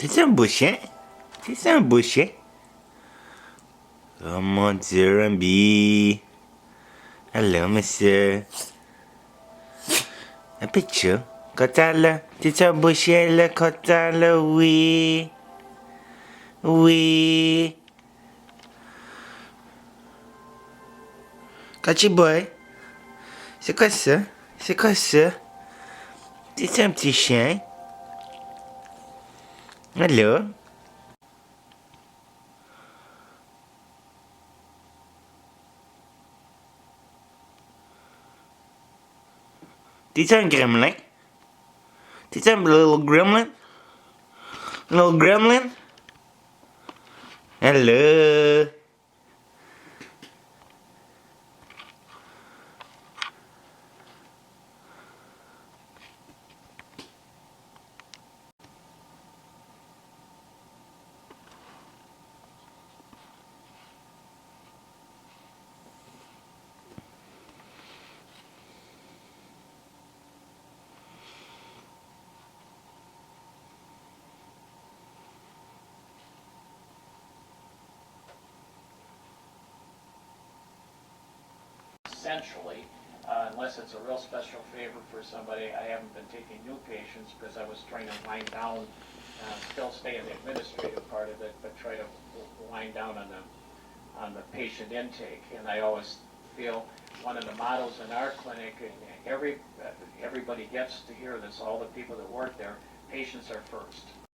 C'est un boucher. C'est un boucher. Oh mon Dieu, Rambi. Hello, monsieur. Un picture. Kotala. C'est un boucher, le kotala, oui. Oui. Catchy boy. C'est quoi ça? C'est quoi ça? C'est un petit chien. Allô? T'es un gremlin? T'es un little gremlin? Little gremlin? Hello? Essentially, unless it's a real special favor for somebody, I haven't been taking new patients because I was trying to wind down, still stay in the administrative part of it, but try to wind down on the patient intake. And I always feel one of the mottos in our clinic, and everybody gets to hear this, all the people that work there, patients are first.